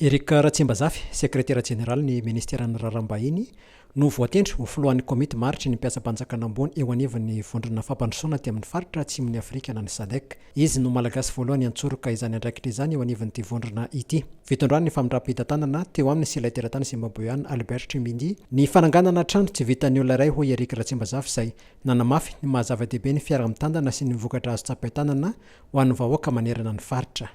Eric Ratsimbazafy, sekretera général ny ministèran'ny rarambahiny no Vooatendry ho filohan'ny komity maharitry ny mpiasam-panjakana ambony eo anivon'ny vondrona fampandrosoana ty amin'ny faritra atsimon'ny Afrika na ny SADC. Izy no malagasy voalohany antsoroka izany andraikitra izany eo anivon'ity vondrona ity. Fitondrany ny famindram-pitantanana teo amin'ny silaiteratany Zimbabwean Albert Mindy ny fananganana trano tsy vitan'ny olona iray ho Eric Ratsimbazafy izay nanamafy ny mahazava-dehibe ny fiara-mitandana sy ny vokatra azo tsapain-tanana ho an'ny vahoaka manerana ny faritra.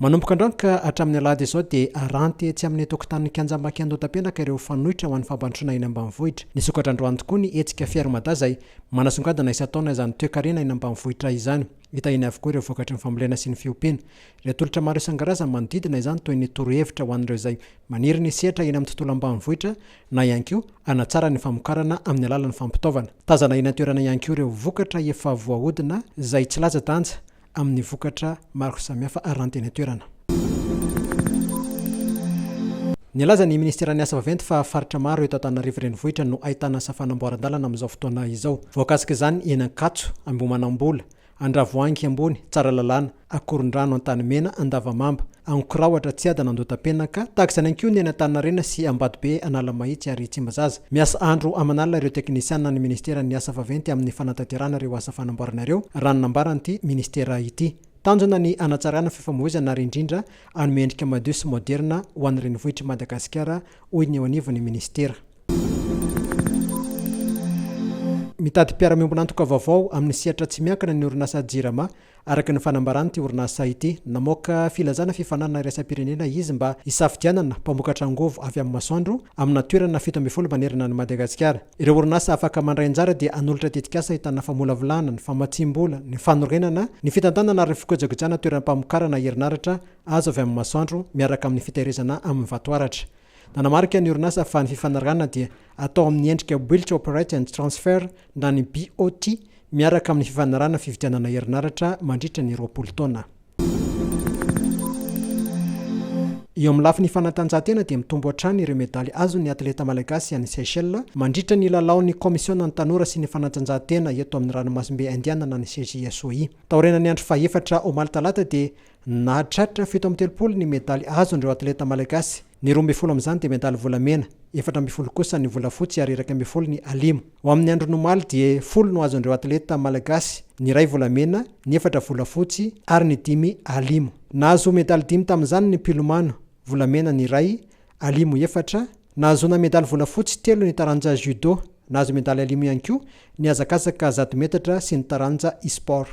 Manomboka androanka hatramin'ny alahady izao dia aranty tsy amin'ny tokotanin'ny Kianja Maki Andohatapenaka ireo fanohitra ho an'ny fampandrosoana eny ambanivohitra. Nisokatra androany tokoa ny hetsika FIER MADA izay manasongadina isa-taona izany toekarena eny ambanivohitra izany. Hita eny avokoa ireo vokatry ny fambolena sy ny fiompiana. Ireo tolotra maro isan-karazany manodidina izany toy ny torohevitra ho an'ireo izay maniry ny sehatra eny amin'ny tontolo ambanivohitra na ihany koa anatsara ny famokarana amin'ny alalan'ny fampitaovana. Tazana eny an-toerana ihany koa ireo vokatra efa voahodina izay tsy latsa-danja amin'ny vokatra maro samihafa aranty eny an-toerana. Nilaza ny ministèran'ny ASA VAVENTY fa faritra maro eto Antananarivo Renivohitra no ahitana asa fanamboaran-dalana amin'izao fotoana izao. Voakasika izany eny Ankatso, Ambomanambola, Andravoangy ambony, tsara Lalana, Akorondrano Antanimena, Andavamamba, Ankoraohatra tsy adana Andohatapenaka, tahak'izany ihany koa ny eny Antanarena sy Ambatobe Analamahitsy ary Tsimbazaza. Miasa andro aman'alina ireo teknisiana ny ministèran'ny ASA VAVENTY amin'ny fanatanterana ireo asa fanamboarana ireo raha nambaran'ity ministèra ity. Tanjona ny anatsarana fifamoivoizana ary indrindra anome endrika madio sy moderna ho an'ny renivohitra Madagasikara hoy ny eo anivon'ny ministèra. Mitady mpiara-miombon'antoka Vaovao amin'ny sehatra tsy miankina ny orinasa jirama araka ny fanambarany ty orinasa ity. Namoaka filazana fifanana iraisam-pirenena izy mba hisafidianana mpamokatra angovo avy amin'ny masoandro amina toerana 17 manerana ny Madagasikara. Ireo orinasa afaka mandray anjara dia anolotra tetikasa hitana famolavolana, ny famatsim-bola, ny fanorenana, ny fitantanana ary fikojakojana toeram-pamokarana herinaratra azo avy amin'ny masoandro miaraka amin'ny fitahirizana amin'ny vatoaratra. Nanamarika ny orinasa fa ny fifanarana dia atao amin'ny endrika Build Operate and Transfer na ny BOT miaraka amin'ny fifanarana fividianana herinaratra mandritra ny 20 taona. Eo amin'ny lafiny fanatanjahantena dia mitombo hatrany ireo medaly azon'ny atleta malagasy any Seychelles mandritra ny lalaon'ny komisiona ny tanora sy ny fanatanjahantena eto amin'ny ranomasimbe indiana na ny CJSOI. Taorena ny andro faefatra omaly talata dia nahatratra 17 ny medaly azon'ireo atleta malagasy. Ny 12 amin'izany dia medaly volamena, 14 kosa ny volafotsy ary 12 ny alimo. Ho amin'ny andro nomaly dia 10 no azon'ireo atleta malagasy, ny 2 volamena, ny 4 volafotsy ary ny 5 alimo. Nahazo medaly 5 tamin'izany ny mpilomano, volamena ny 2, alimo 4, nahazona medaly volafotsy 3 ny taranja judo, nahazo medaly alimo ihany koa ny hazakazaka 100 metatra sy ny taranja e-sport.